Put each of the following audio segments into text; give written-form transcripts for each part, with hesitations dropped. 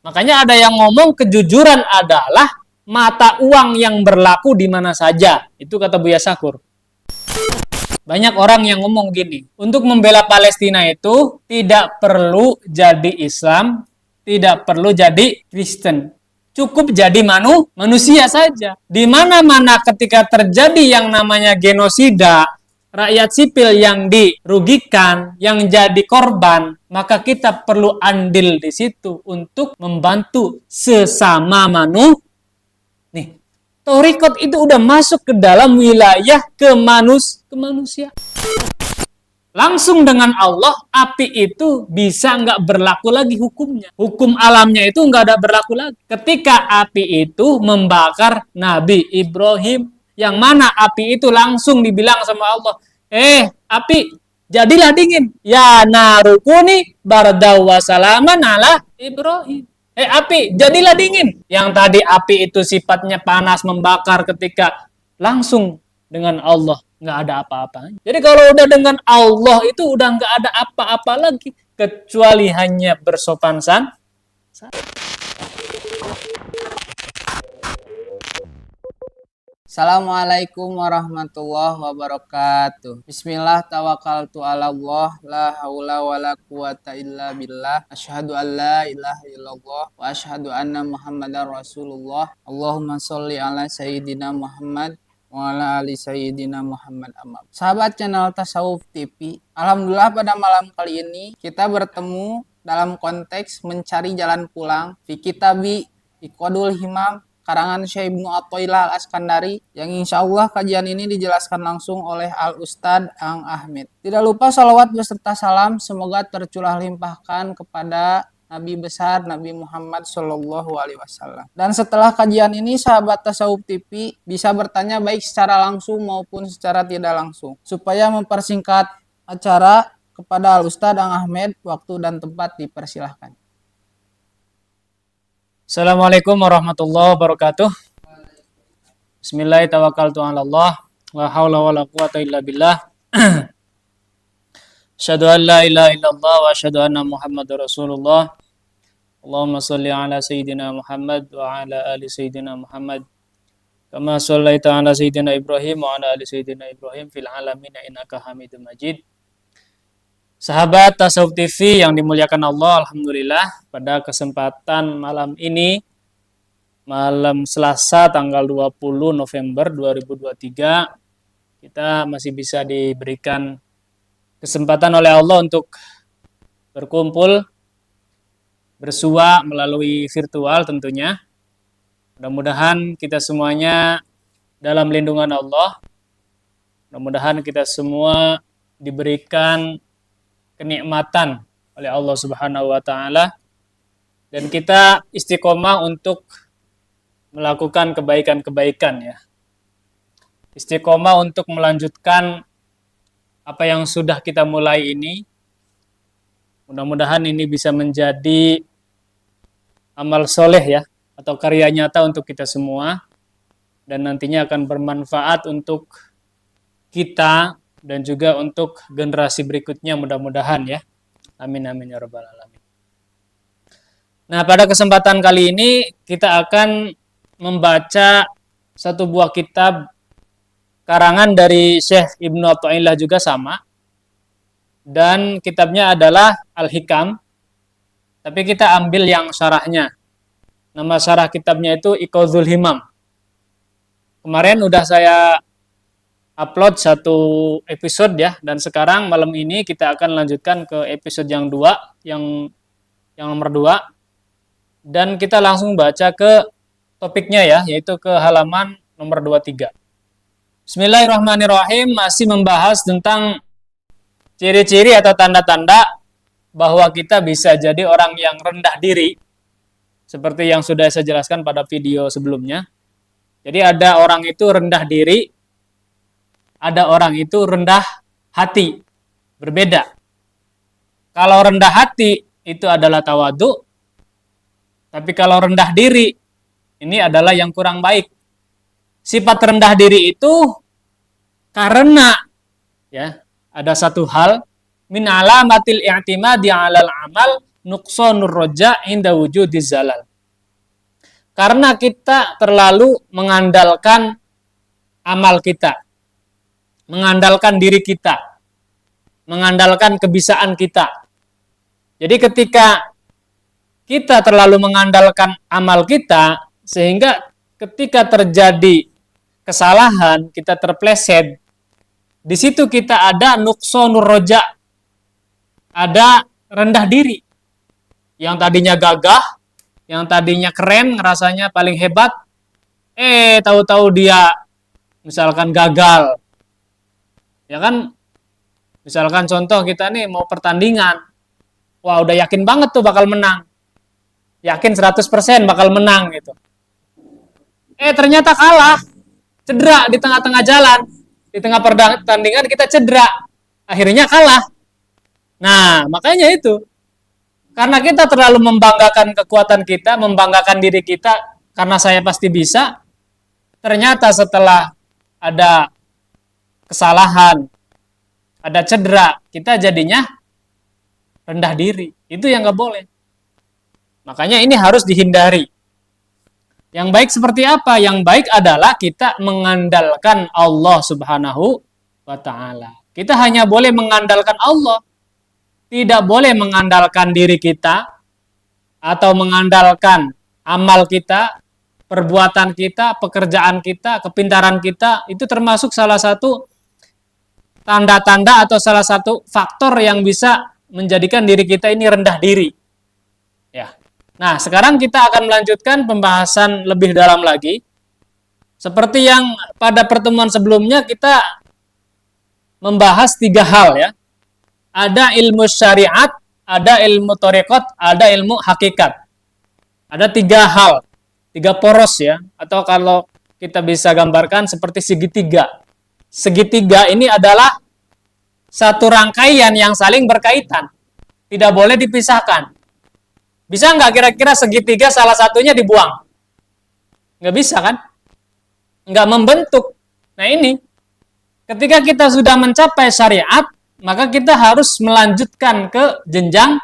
Makanya ada yang ngomong kejujuran adalah mata uang yang berlaku di mana saja. Itu kata Buya Syakur. Banyak orang yang ngomong gini, untuk membela Palestina itu tidak perlu jadi Islam, tidak perlu jadi Kristen. Cukup jadi manusia saja. Di mana-mana ketika terjadi yang namanya genosida, rakyat sipil yang dirugikan, yang jadi korban, maka kita perlu andil di situ untuk membantu sesama manusia. Nih, Torikot itu udah masuk ke dalam wilayah kemanusiaan. Langsung dengan Allah, api itu bisa nggak berlaku lagi hukumnya. Hukum alamnya itu nggak ada berlaku lagi. Ketika api itu membakar Nabi Ibrahim, yang mana api itu langsung dibilang sama Allah, api, jadilah dingin. Ya narukuni bardaw wa salaman ala Ibrahim. Api, jadilah dingin. Yang tadi api itu sifatnya panas, membakar ketika langsung dengan Allah. Nggak ada apa-apanya. Jadi kalau udah dengan Allah itu udah nggak ada apa-apa lagi. Kecuali hanya bersopan santun. Assalamualaikum warahmatullahi wabarakatuh. Bismillah tawakkaltu ala Allah, la haula wala quwata illa billah. Asyhadu an la ilaha illallah wa asyhadu anna Muhammadar Rasulullah. Allahumma sholli ala sayyidina Muhammad wa ala ali sayyidina Muhammad amma. Sahabat channel Tasawuf TV, alhamdulillah pada malam kali ini kita bertemu dalam konteks mencari jalan pulang fi kitabi Iqadul Himam karangan Syekh Ibnu Athaillah Al-Askandari, yang insya Allah kajian ini dijelaskan langsung oleh Al-Ustadz Ang Ahmed. Tidak lupa salawat beserta salam semoga tercurah limpahkan kepada Nabi besar Nabi Muhammad Shallallahu Alaihi Wasallam. Dan setelah kajian ini sahabat Tasawuf TV bisa bertanya baik secara langsung maupun secara tidak langsung. Supaya mempersingkat acara kepada Al-Ustadz Ang Ahmed, waktu dan tempat dipersilahkan. Assalamualaikum warahmatullahi wabarakatuh. Bismillahirrahmanirrahim. La haula wala quwata illa billah. Asyhadu an la ilaha illallah wa asyhadu anna Muhammadar Rasulullah. Allahumma shalli ala sayyidina Muhammad wa ala ali sayyidina Muhammad. Kama shallaita ala sayyidina Ibrahim wa ala ali sayyidina Ibrahim fil alamin innaka Hamidum Majid. Sahabat Tasawuf TV yang dimuliakan Allah, alhamdulillah pada kesempatan malam ini, malam Selasa tanggal 20 November 2023, kita masih bisa diberikan kesempatan oleh Allah untuk berkumpul, bersua melalui virtual tentunya. Mudah-mudahan kita semuanya dalam lindungan Allah, mudah-mudahan kita semua diberikan kenikmatan oleh Allah Subhanahu wa taala dan kita istiqomah untuk melakukan kebaikan-kebaikan ya. Istiqomah untuk melanjutkan apa yang sudah kita mulai ini. Mudah-mudahan ini bisa menjadi amal soleh ya atau karya nyata untuk kita semua dan nantinya akan bermanfaat untuk kita dan juga untuk generasi berikutnya mudah-mudahan ya. Amin amin ya rabbal alamin. Nah, pada kesempatan kali ini kita akan membaca satu buah kitab karangan dari Syekh Ibnu Athaillah juga sama. Dan kitabnya adalah Al-Hikam. Tapi kita ambil yang syarahnya. Nama syarah kitabnya itu Iqadul Himam. Kemarin udah saya upload satu episode ya, dan sekarang malam ini kita akan lanjutkan ke episode yang nomor 2, dan kita langsung baca ke topiknya ya, yaitu ke halaman nomor 23. Bismillahirrahmanirrahim, masih membahas tentang ciri-ciri atau tanda-tanda bahwa kita bisa jadi orang yang rendah diri, seperti yang sudah saya jelaskan pada video sebelumnya. Jadi ada orang itu rendah diri, ada orang itu rendah hati, berbeda. Kalau rendah hati itu adalah tawadhu, tapi kalau rendah diri ini adalah yang kurang baik. Sifat rendah diri itu karena ya ada satu hal min alamatil i'timadi 'alal amal nuqsanur roja inda wujudiz zalal. Karena kita terlalu mengandalkan amal kita, mengandalkan diri kita, mengandalkan kebisaan kita. Jadi ketika kita terlalu mengandalkan amal kita, sehingga ketika terjadi kesalahan, kita terpleset, di situ kita ada nuqsanur roja, ada rendah diri. Yang tadinya gagah, yang tadinya keren, rasanya paling hebat, tahu-tahu dia misalkan gagal. Ya kan? Misalkan contoh kita nih mau pertandingan. Wah, udah yakin banget tuh bakal menang. Yakin 100% bakal menang gitu. Ternyata kalah. Cedera di tengah-tengah jalan. Di tengah pertandingan kita cedera. Akhirnya kalah. Nah, makanya itu. Karena kita terlalu membanggakan kekuatan kita, membanggakan diri kita, karena saya pasti bisa. Ternyata setelah ada kesalahan, ada cedera, kita jadinya rendah diri. Itu yang nggak boleh. Makanya ini harus dihindari. Yang baik seperti apa? Yang baik adalah kita mengandalkan Allah Subhanahu wa Ta'ala. Kita hanya boleh mengandalkan Allah. Tidak boleh mengandalkan diri kita atau mengandalkan amal kita, perbuatan kita, pekerjaan kita, kepintaran kita. Itu termasuk salah satu tanda-tanda atau salah satu faktor yang bisa menjadikan diri kita ini rendah diri. Ya. Nah, sekarang kita akan melanjutkan pembahasan lebih dalam lagi. Seperti yang pada pertemuan sebelumnya kita membahas 3 hal ya. Ada ilmu syariat, ada ilmu thariqat, ada ilmu hakikat. Ada 3 hal, 3 poros ya. Atau kalau kita bisa gambarkan seperti segitiga. Segitiga ini adalah satu rangkaian yang saling berkaitan. Tidak boleh dipisahkan. Bisa nggak kira-kira segitiga salah satunya dibuang? Nggak bisa kan? Nggak membentuk. Nah ini, ketika kita sudah mencapai syariat, maka kita harus melanjutkan ke jenjang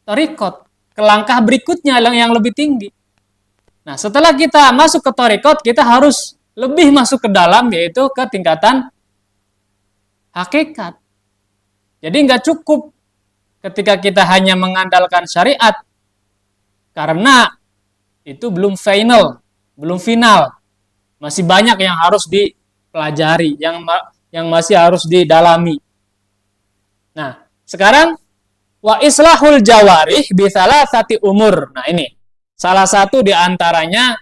thariqat, ke langkah berikutnya yang lebih tinggi. Nah setelah kita masuk ke thariqat, kita harus lebih masuk ke dalam, yaitu ke tingkatan hakikat. Jadi nggak cukup ketika kita hanya mengandalkan syariat, karena itu belum final, belum final. Masih banyak yang harus dipelajari, yang masih harus didalami. Nah, sekarang wa islahul jawarih bi salasati umur. Nah, ini salah satu di antaranya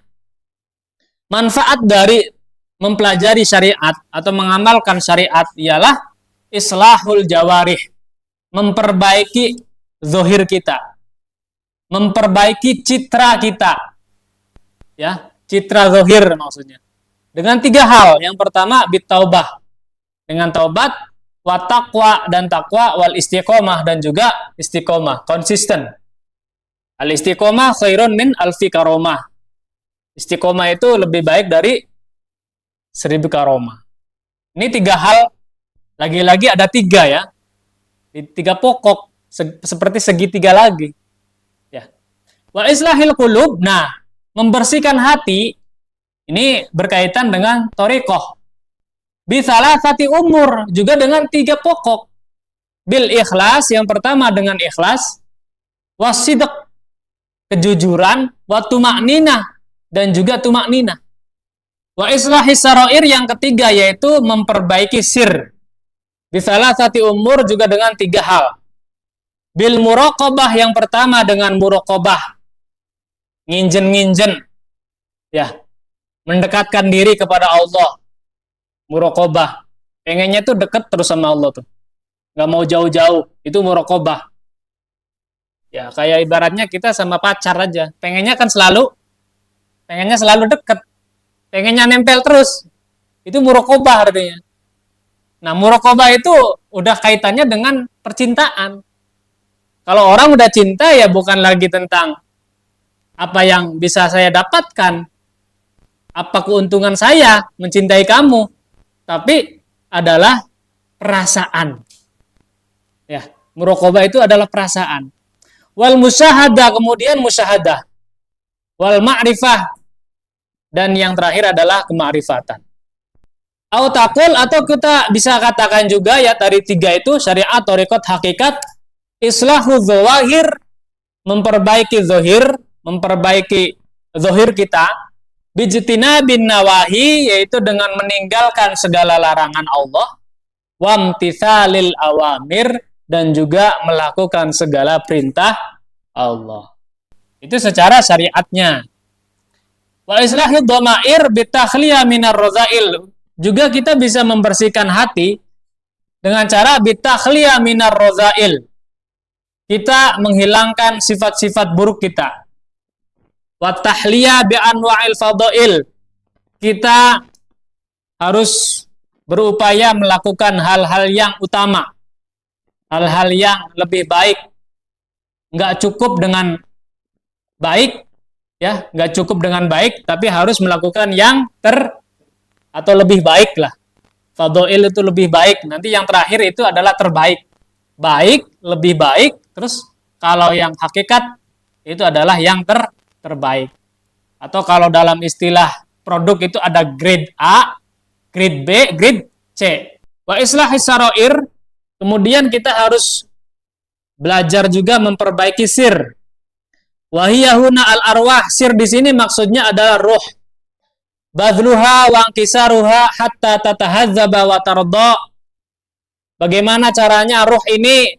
manfaat dari mempelajari syariat atau mengamalkan syariat ialah islahul jawarih, memperbaiki zahir kita, memperbaiki citra kita, ya, citra zahir maksudnya. Dengan 3 hal. Yang pertama bitaubah, dengan taubat, wa taqwa dan takwa, wal istiqomah dan juga istiqomah, konsisten. Al istiqomah khairun min alfi karomah. Istiqomah itu lebih baik dari 1000 karomah. Ini 3 hal. Lagi-lagi ada 3 ya. 3 pokok. Seperti segitiga lagi. Ya. Wa islahil qulub. Nah, membersihkan hati. Ini berkaitan dengan thariqah. Bisalasati umur. Juga dengan 3 pokok. Bil ikhlas. Yang pertama dengan ikhlas. Wasidq. Kejujuran. Wa tuma'ninah. Dan juga tuma'ninah. Wa islahis sarair yang ketiga yaitu memperbaiki sir. Bisalasati umur juga dengan 3 hal. Bil muraqabah yang pertama dengan muraqabah. Nginjen-nginjen. Ya. Mendekatkan diri kepada Allah. Muraqabah. Pengennya tuh dekat terus sama Allah tuh. Nggak mau jauh-jauh. Itu muraqabah. Ya, kayak ibaratnya kita sama pacar aja. Pengennya selalu dekat. Pengennya nempel terus. Itu muraqabah artinya. Nah, muraqabah itu udah kaitannya dengan percintaan. Kalau orang udah cinta ya bukan lagi tentang apa yang bisa saya dapatkan, apa keuntungan saya mencintai kamu, tapi adalah perasaan. Ya, muraqabah itu adalah perasaan. wal musyahadah, kemudian musyahadah, wal ma'rifah, dan yang terakhir adalah kemakrifatan. Autakul, atau kita bisa katakan juga ya dari tiga itu, syariat, thariqat, hakikat. Islahu dzawahir, memperbaiki zahir, memperbaiki zahir kita. Bijtinabin nawahi, yaitu dengan meninggalkan segala larangan Allah. Wamtithalil awamir, dan juga melakukan segala perintah Allah. Itu secara syariatnya. Wa islahid dhamair bitakhliyah minar razail. Juga kita bisa membersihkan hati dengan cara bitakhliyah minar razail. Kita menghilangkan sifat-sifat buruk kita. Wa tahliyah bi anwa'il fadail. Kita harus berupaya melakukan hal-hal yang utama, hal-hal yang lebih baik. Nggak cukup dengan baik, ya, nggak cukup dengan baik, tapi harus melakukan yang atau lebih baik lah. Fadail itu lebih baik. Nanti yang terakhir itu adalah terbaik. Baik, lebih baik, terus kalau yang hakikat itu adalah yang terbaik. Atau kalau dalam istilah produk itu ada grade A, grade B, grade C. Wa islahis sarair, kemudian kita harus belajar juga memperbaiki sir. Wa hiya huna al arwah, sir di sini maksudnya adalah ruh. Badluha wa ankisaruha hatta tatahadzaba wa tarda. Bagaimana caranya ruh ini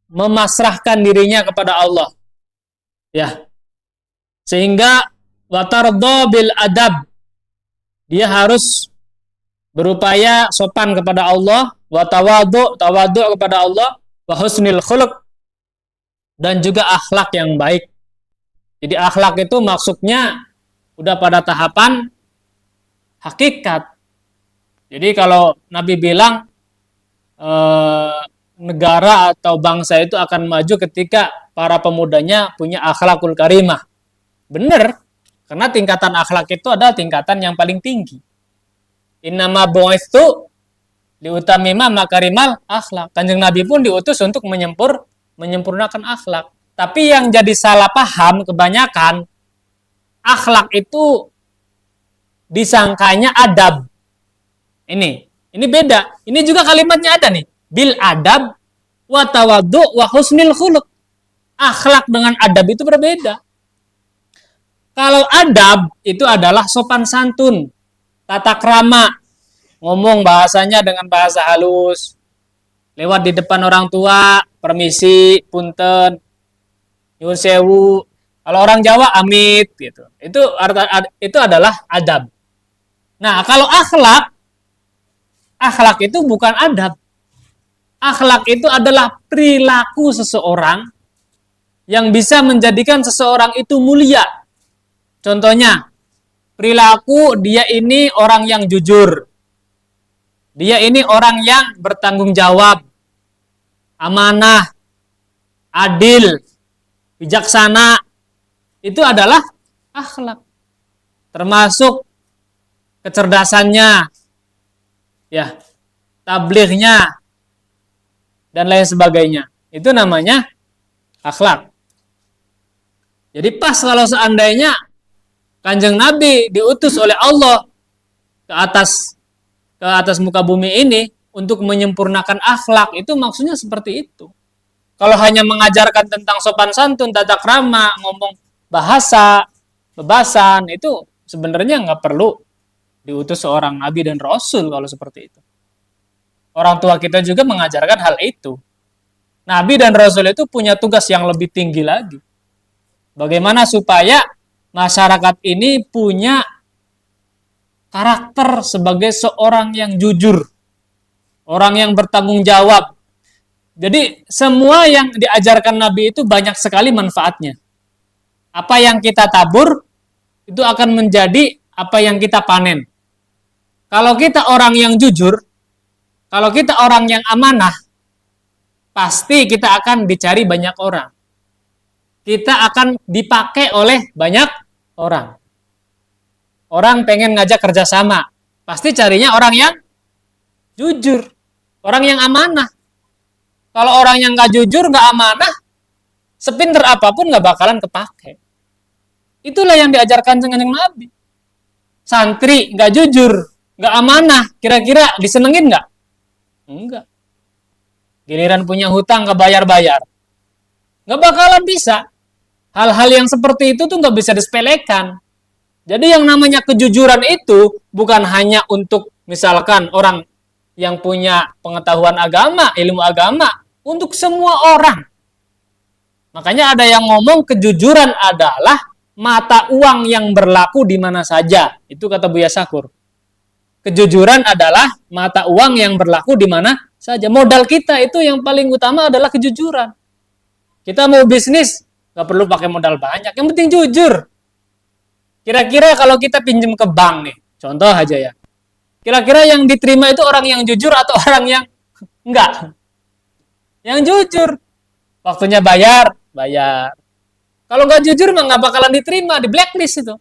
memasrahkan dirinya kepada Allah. Ya. Sehingga wa tarda bil adab. Dia harus berupaya sopan kepada Allah, wa tawadu kepada Allah, wa husnil khuluq, dan juga akhlak yang baik. Jadi akhlak itu maksudnya udah pada tahapan hakikat. Jadi kalau Nabi bilang negara atau bangsa itu akan maju ketika para pemudanya punya akhlakul karimah. Benar, karena tingkatan akhlak itu adalah tingkatan yang paling tinggi. Innama bu'itsu liutamima makarimal akhlak. Kanjeng Nabi pun diutus untuk menyempurnakan akhlak. Tapi yang jadi salah paham kebanyakan, akhlak itu disangkanya adab. Ini beda. Ini juga kalimatnya ada nih. Bil adab wa tawaddu wa husnil khuluq. Akhlak dengan adab itu berbeda. Kalau adab itu adalah sopan santun, tata krama, ngomong bahasanya dengan bahasa halus, lewat di depan orang tua, permisi, punten, nyuwun sewu. Kalau orang Jawa amit gitu. Itu adalah adab. Nah, kalau akhlak itu bukan adab. Akhlak itu adalah perilaku seseorang yang bisa menjadikan seseorang itu mulia. Contohnya, perilaku dia ini orang yang jujur. Dia ini orang yang bertanggung jawab, amanah, adil, bijaksana. Itu adalah akhlak. Termasuk kecerdasannya, ya, tablighnya, dan lain sebagainya. Itu namanya akhlak. Jadi pas kalau seandainya Kanjeng Nabi diutus oleh Allah ke atas muka bumi ini untuk menyempurnakan akhlak, itu maksudnya seperti itu. Kalau hanya mengajarkan tentang sopan santun, tata krama, ngomong bahasa, bebasan, itu sebenarnya nggak perlu diutus seorang nabi dan rasul kalau seperti itu. Orang tua kita juga mengajarkan hal itu. Nabi dan rasul itu punya tugas yang lebih tinggi lagi. Bagaimana supaya masyarakat ini punya karakter sebagai seorang yang jujur, orang yang bertanggung jawab. Jadi semua yang diajarkan Nabi itu banyak sekali manfaatnya. Apa yang kita tabur itu akan menjadi apa yang kita panen. Kalau kita orang yang jujur, kalau kita orang yang amanah, pasti kita akan dicari banyak orang. Kita akan dipakai oleh banyak orang. Orang pengen ngajak kerjasama, pasti carinya orang yang jujur, orang yang amanah. Kalau orang yang nggak jujur, nggak amanah, sepinter apapun nggak bakalan kepake. Itulah yang diajarkan Kanjeng Nabi. Santri nggak jujur, nggak amanah, kira-kira disenengin nggak? Enggak. Giliran punya hutang nggak bayar-bayar, nggak bakalan bisa. Hal-hal yang seperti itu tuh nggak bisa disepelekan. Jadi yang namanya kejujuran itu bukan hanya untuk misalkan orang yang punya pengetahuan agama, ilmu agama, untuk semua orang. Makanya ada yang ngomong kejujuran adalah mata uang yang berlaku di mana saja. Itu kata Buya Syakur. Kejujuran adalah mata uang yang berlaku di mana saja. Modal kita itu yang paling utama adalah kejujuran. Kita mau bisnis, nggak perlu pakai modal banyak. Yang penting jujur. Kira-kira kalau kita pinjam ke bank nih, contoh aja ya. Kira-kira yang diterima itu orang yang jujur atau orang yang enggak? Yang jujur. Waktunya bayar, bayar. Kalau nggak jujur mah nggak bakalan diterima, di blacklist itu.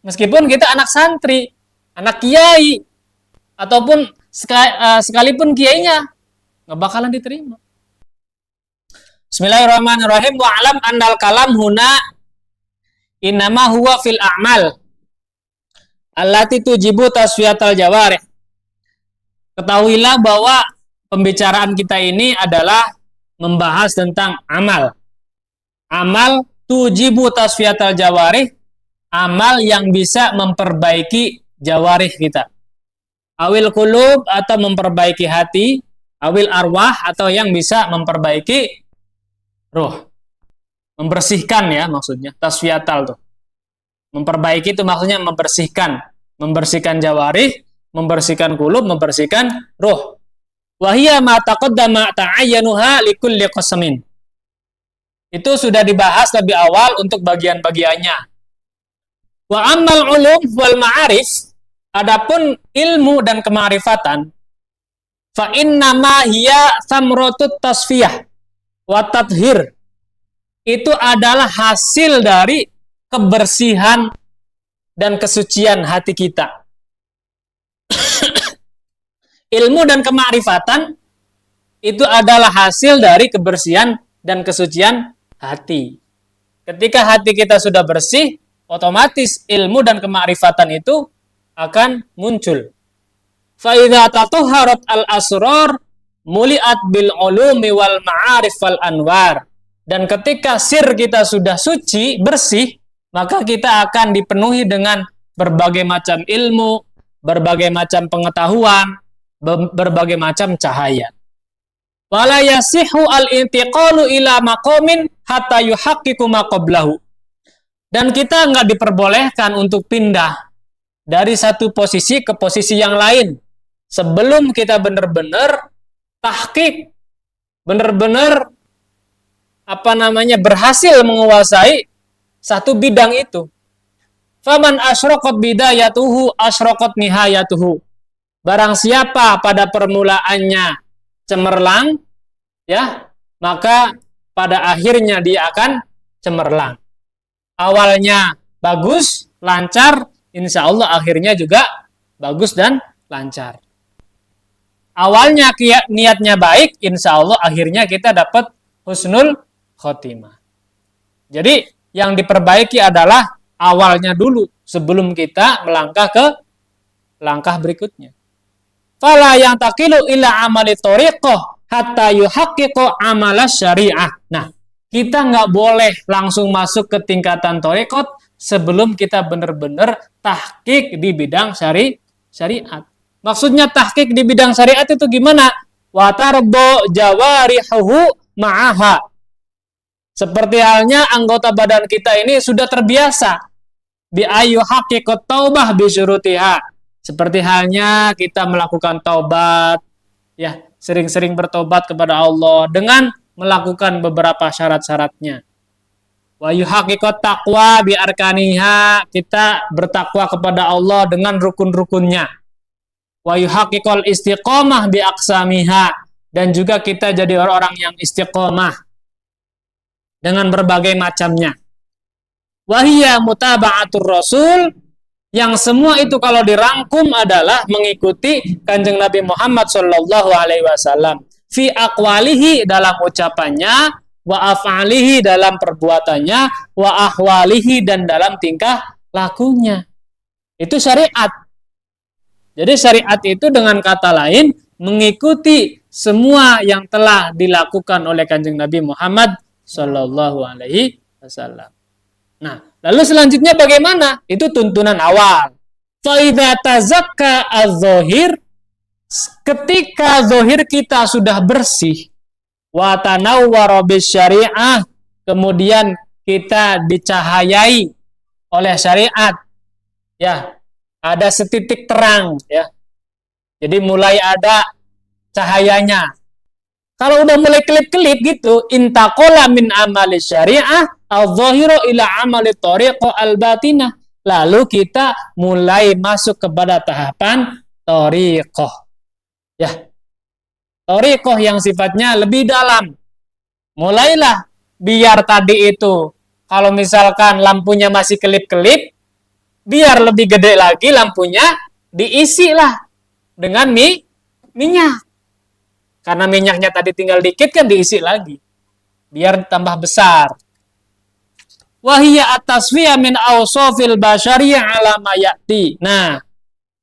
Meskipun kita anak santri, anak kiai, ataupun sekalipun kiainya, nggak bakalan diterima. Bismillahirrahmanirrahim. Wa alam annal kalam huna innama huwa fil a'mal allati tujibu tasfiyatal jawarih. Ketahuilah bahwa pembicaraan kita ini adalah membahas tentang amal. Amal tujibu tasfiyatal jawarih, amal yang bisa memperbaiki jawarih kita. Awil qulub atau memperbaiki hati, awil arwah atau yang bisa memperbaiki ruh. Membersihkan ya maksudnya, tasfiyatal tuh. Memperbaiki itu maksudnya membersihkan. Membersihkan jawarih, membersihkan qulub, membersihkan ruh. Wahiyya ma taqaddama ta'ayyanuha likulli qasmin. Itu sudah dibahas lebih awal untuk bagian-bagiannya. Wa ammal ulum wal ma'arif, adapun ilmu dan kemarifatan, fa innama hiya samratut tasfiyah wa tathhir. Itu adalah hasil dari kebersihan dan kesucian hati kita. Ilmu dan kemarifatan itu adalah hasil dari kebersihan dan kesucian hati. Ketika hati kita sudah bersih, otomatis ilmu dan kemarifatan itu akan muncul. Fa idza tatahharat al-asrar muliat bil ulumi wal ma'arif wal anwar. Dan ketika sir kita sudah suci, bersih, maka kita akan dipenuhi dengan berbagai macam ilmu, berbagai macam pengetahuan, berbagai macam cahaya. Wala yasihu al-intiqalu ila maqamin hatta yuhaqqiqu ma qablahu. Dan kita nggak diperbolehkan untuk pindah dari satu posisi ke posisi yang lain sebelum kita benar-benar tahqiq, benar-benar berhasil menguasai satu bidang itu. Faman asyraqat bidayatuhu asyraqat nihayatuhu. Barang siapa pada permulaannya cemerlang, ya, maka pada akhirnya dia akan cemerlang. Awalnya bagus, lancar, insya Allah akhirnya juga bagus dan lancar. Awalnya niatnya baik, insya Allah akhirnya kita dapat husnul khotimah. Jadi yang diperbaiki adalah awalnya dulu sebelum kita melangkah ke langkah berikutnya. Fala yang taqilu ila amali thoriqah hatta yuhaqqiqu amalas syariah. Nah, kita nggak boleh langsung masuk ke tingkatan thoriqat sebelum kita benar-benar tahqiq di bidang syariat. Maksudnya tahqiq di bidang syariat itu gimana? Wa tarbo jawarihuhu ma'aha. Seperti halnya anggota badan kita ini sudah terbiasa bi ayu haqiqat taubah bi syurutiha. Seperti halnya kita melakukan taubat, ya, sering-sering bertobat kepada Allah dengan melakukan beberapa syarat-syaratnya. Wa yuhaqiqat taqwa bi arkaniha, kita bertakwa kepada Allah dengan rukun-rukunnya. Wa yuhaqiqal istiqamah bi aqsamiha, dan juga kita jadi orang-orang yang istiqamah dengan berbagai macamnya. Wa hiya mutaba'atur rasul, yang semua itu kalau dirangkum adalah mengikuti Kanjeng Nabi Muhammad sallallahu alaihi wasallam fi aqwalihi, dalam ucapannya, wa af'alihi dalam perbuatannya, wa ahwalihi dan dalam tingkah lakunya. Itu syariat. Jadi syariat itu dengan kata lain mengikuti semua yang telah dilakukan oleh Kanjeng Nabi Muhammad Shallallahu Alaihi Wasallam. Nah, lalu selanjutnya bagaimana? Itu tuntunan awal. Faidha tazakka az-zahir, ketika zahir kita sudah bersih, wa tanawwara bisyariah, kemudian kita dicahayai oleh syariat, ya, ada setitik terang, ya. Jadi mulai ada cahayanya. Kalau udah mulai kelip-kelip gitu, intaqala min amali syariah al-zahiru ila amali tariqah al-batinah. Lalu kita mulai masuk kepada tahapan tariqah. Ya. Tariqah yang sifatnya lebih dalam. Mulailah biar tadi itu kalau misalkan lampunya masih kelip-kelip, biar lebih gede lagi lampunya, diisilah dengan minyak. Karena minyaknya tadi tinggal dikit kan diisi lagi. Biar tambah besar. Wahiyya at-tasfiyah min awsafil basyariyah ala ma ya'ti. Nah,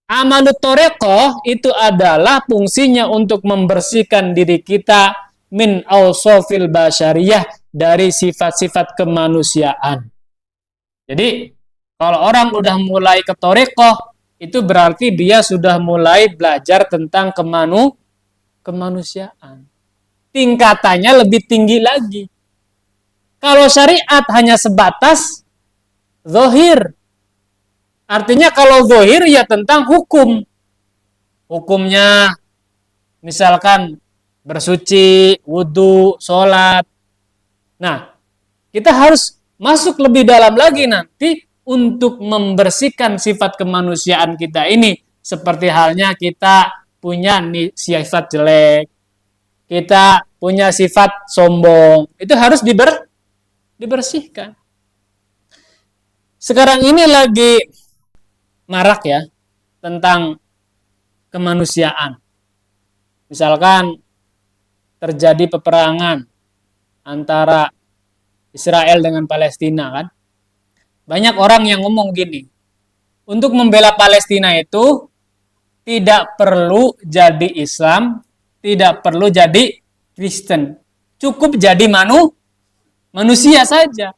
amalut thariqah itu adalah fungsinya untuk membersihkan diri kita min awsafil basyariyah, dari sifat-sifat kemanusiaan. Jadi, kalau orang udah mulai ke thariqah, itu berarti dia sudah mulai belajar tentang kemanusiaan. Tingkatannya lebih tinggi lagi. Kalau syariat hanya sebatas zahir. Artinya kalau zahir ya tentang hukum. Hukumnya misalkan bersuci, wudu, sholat. Nah, kita harus masuk lebih dalam lagi nanti untuk membersihkan sifat kemanusiaan kita ini. Seperti halnya kita punya sifat jelek, kita punya sifat sombong, itu harus dibersihkan. Sekarang ini lagi marak ya tentang kemanusiaan. Misalkan terjadi peperangan antara Israel dengan Palestina kan. Banyak orang yang ngomong gini, untuk membela Palestina itu tidak perlu jadi Islam, tidak perlu jadi Kristen. Cukup jadi manusia saja.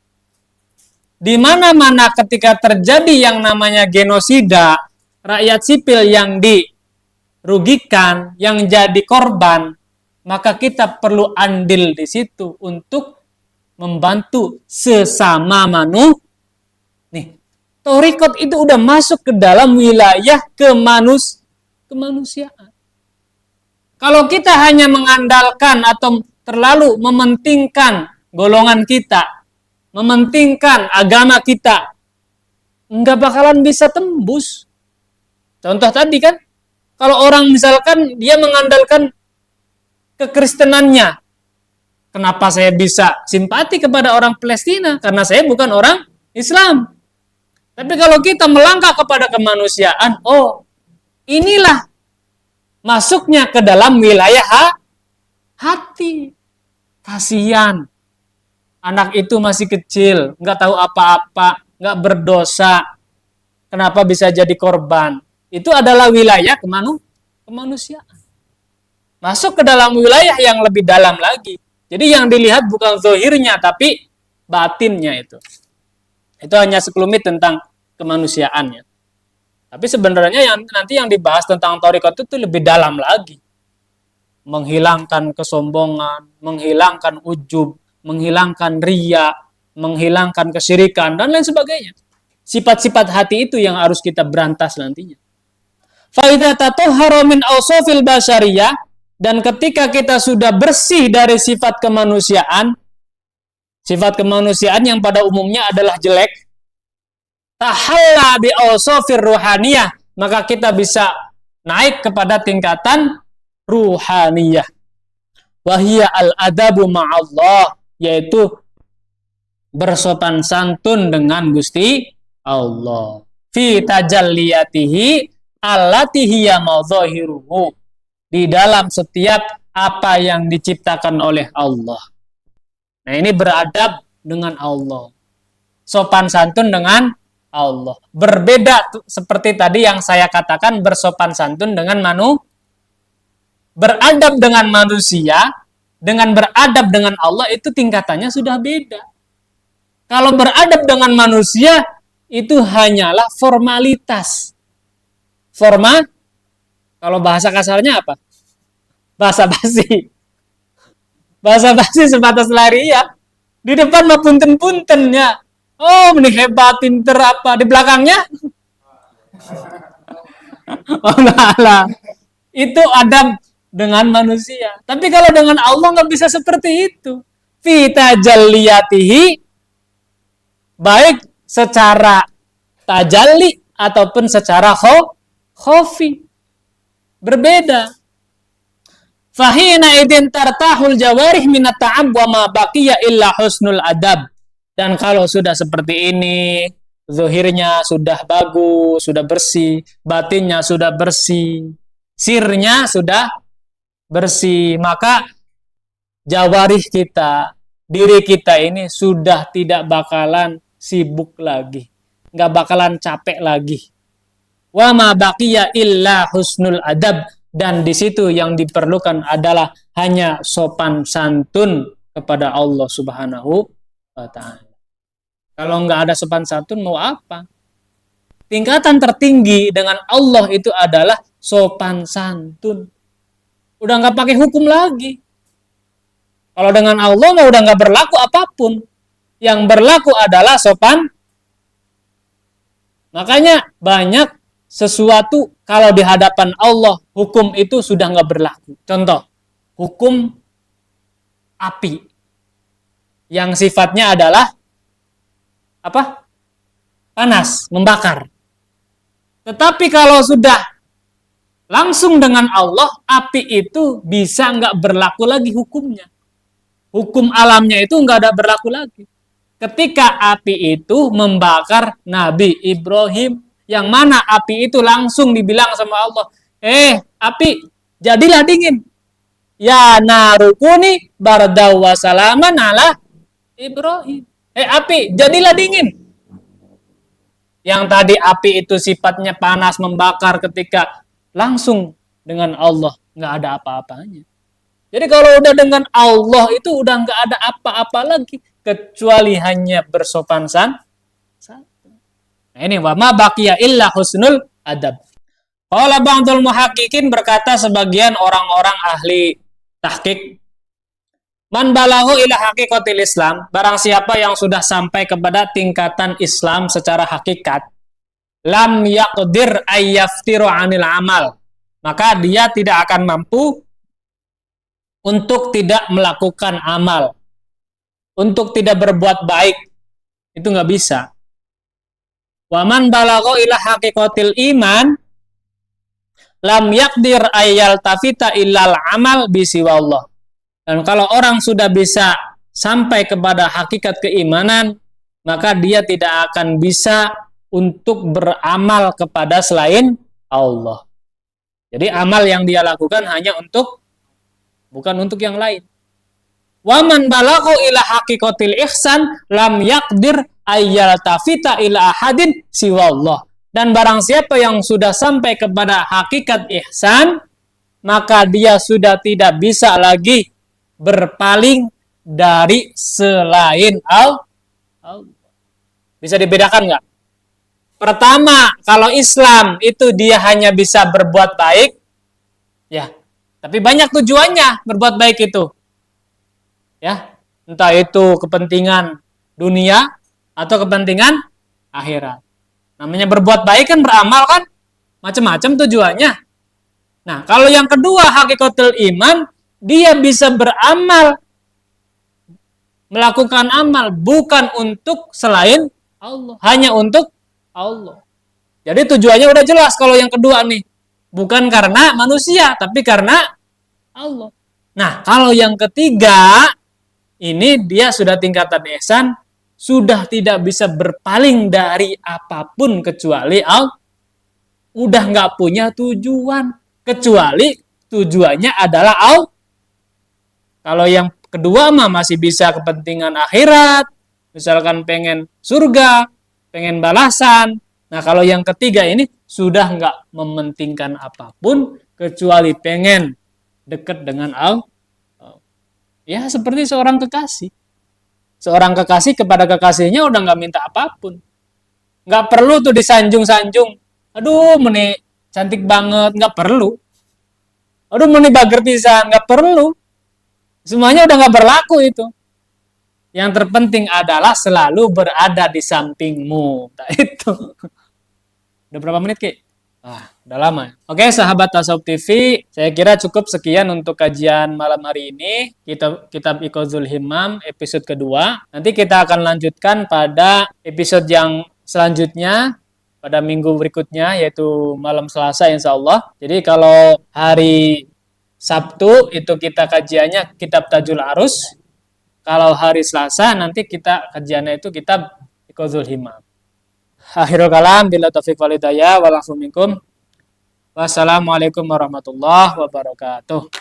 Di mana-mana ketika terjadi yang namanya genosida, rakyat sipil yang dirugikan, yang jadi korban, maka kita perlu andil di situ untuk membantu sesama manusia. Nih, thariqat itu udah masuk ke dalam wilayah kemanusiaan. Kalau kita hanya mengandalkan atau terlalu mementingkan golongan kita, mementingkan agama kita, nggak bakalan bisa tembus. Contoh tadi kan, kalau orang misalkan dia mengandalkan kekristenannya, kenapa saya bisa simpati kepada orang Palestina? Karena saya bukan orang Islam. Tapi kalau kita melangkah kepada kemanusiaan, oh, inilah masuknya ke dalam wilayah hati. Kasihan. Anak itu masih kecil, nggak tahu apa-apa, nggak berdosa. Kenapa bisa jadi korban? Itu adalah wilayah kemanusiaan. Masuk ke dalam wilayah yang lebih dalam lagi. Jadi yang dilihat bukan zahirnya, tapi batinnya itu. Itu hanya sekelumit tentang kemanusiaannya. Tapi sebenarnya nanti yang dibahas tentang thariqat itu lebih dalam lagi. Menghilangkan kesombongan, menghilangkan ujub, menghilangkan riya, menghilangkan kesyirikan, dan lain sebagainya. Sifat-sifat hati itu yang harus kita berantas nantinya. Fa idza tatahhara min awsafil basyariyah, dan ketika kita sudah bersih dari sifat kemanusiaan yang pada umumnya adalah jelek, tahalla bi awsafir ruhaniyah, maka kita bisa naik kepada tingkatan ruhaniyah. Wahiyya al-adabu ma'allah, yaitu bersopan santun dengan Gusti Allah. Fi tajalliyatihi allati hiya madzahiruhu, di dalam setiap apa yang diciptakan oleh Allah. Nah, ini beradab dengan Allah. Sopan santun dengan Allah. Berbeda seperti tadi yang saya katakan bersopan santun dengan beradab dengan manusia, dengan beradab dengan Allah itu tingkatannya sudah beda. Kalau beradab dengan manusia itu hanyalah formalitas. Kalau bahasa kasarnya apa? Bahasa basi. Bahasa basi sebatas lari ya. Di depan mah punten-punten ya. Oh, ini hebat, pinter apa. Di belakangnya? Oh, lah. Itu adab dengan manusia. Tapi kalau dengan Allah nggak bisa seperti itu. Fita jaliyatihi, baik secara tajalli ataupun secara khofi. Berbeda. Fahina idin tartahul jawarih minat ta'ab wa ma baqiya illa husnul adab. Dan kalau sudah seperti ini, zahirnya sudah bagus, sudah bersih, batinnya sudah bersih, sirnya sudah bersih, maka jawarih kita, diri kita ini sudah tidak bakalan sibuk lagi, nggak bakalan capek lagi. Wa ma baqiya illa husnul adab. Dan di situ yang diperlukan adalah hanya sopan santun kepada Allah Subhanahu wa Ta'ala. Kalau nggak ada sopan santun mau apa? Tingkatan tertinggi dengan Allah itu adalah sopan santun. Udah nggak pakai hukum lagi. Kalau dengan Allah mah udah nggak berlaku apapun. Yang berlaku adalah sopan. Makanya banyak sesuatu kalau di hadapan Allah hukum itu sudah nggak berlaku. Contoh, hukum api yang sifatnya adalah apa? Panas, membakar. Tetapi kalau sudah langsung dengan Allah, api itu bisa nggak berlaku lagi hukumnya. Hukum alamnya itu nggak ada berlaku lagi. Ketika api itu membakar Nabi Ibrahim, yang mana api itu langsung dibilang sama Allah, api, jadilah dingin. Ya narukuni bardaw wa salaman ala Ibrahim. Api, jadilah dingin. Yang tadi api itu sifatnya panas, membakar, ketika langsung dengan Allah, nggak ada apa-apanya. Jadi kalau udah dengan Allah itu udah nggak ada apa-apa lagi, kecuali hanya bersopan santun. Nah, ini wa ma baqiya illa husnul adab. Qala ba'dul muhaqqiqin, berkata sebagian orang-orang ahli tahqiq, man balaghu ila haqiqatil Islam, barang siapa yang sudah sampai kepada tingkatan Islam secara hakikat, lam yaqdir ayyaftiru 'anil amal, maka dia tidak akan mampu untuk tidak melakukan amal, untuk tidak berbuat baik, itu nggak bisa. Waman balagho ila haqiqatil iman lam yakdir ayyal tafita illal amal bisiwallah. Dan kalau orang sudah bisa sampai kepada hakikat keimanan, maka dia tidak akan bisa untuk beramal kepada selain Allah. Jadi amal yang dia lakukan hanya bukan untuk yang lain. Waman balagho ila haqiqatil ihsan lam yakdir ayyal tafita ila ahadin siwallah. Dan barang siapa yang sudah sampai kepada hakikat ihsan, maka dia sudah tidak bisa lagi berpaling dari selain Allah. Bisa dibedakan nggak? Pertama, kalau Islam itu dia hanya bisa berbuat baik, ya, tapi banyak tujuannya berbuat baik itu. Ya, entah itu kepentingan dunia atau kepentingan akhirat. Namanya berbuat baik kan, beramal kan, macam-macam tujuannya. Nah, kalau yang kedua hakikatul iman, dia bisa beramal, melakukan amal bukan untuk selain Allah, hanya untuk Allah. Jadi tujuannya udah jelas kalau yang kedua nih, bukan karena manusia, tapi karena Allah. Nah, kalau yang ketiga, ini dia sudah tingkatan ihsan, sudah tidak bisa berpaling dari apapun kecuali Allah. Udah nggak punya tujuan, kecuali tujuannya adalah Allah. kedua mah masih bisa kepentingan akhirat, misalkan pengen surga, pengen balasan. Nah kalau yang ketiga ini sudah nggak mementingkan apapun kecuali pengen dekat dengan Allah. Ya seperti seorang kekasih. Seorang kekasih kepada kekasihnya udah nggak minta apapun. Nggak perlu tuh disanjung-sanjung. Aduh, meni cantik banget, nggak perlu. Aduh, meni bager pisan, nggak perlu. Semuanya udah nggak berlaku itu. Yang terpenting adalah selalu berada di sampingmu. Nah, itu. Udah berapa menit, Ki? Udah lama. Oke, sahabat Tasawuf TV, saya kira cukup sekian untuk kajian malam hari ini. Kitab Iqazul Himam episode kedua. Nanti kita akan lanjutkan pada episode yang selanjutnya pada minggu berikutnya, yaitu malam Selasa insya Allah. Jadi kalau hari Sabtu itu kita kajiannya kitab Tajul Arus. Kalau hari Selasa nanti kita kajiannya itu kitab Iqazul Himam. Akhirul kalam bila taufiq wal hidayah wal afu minkum. Wassalamualaikum warahmatullahi wabarakatuh.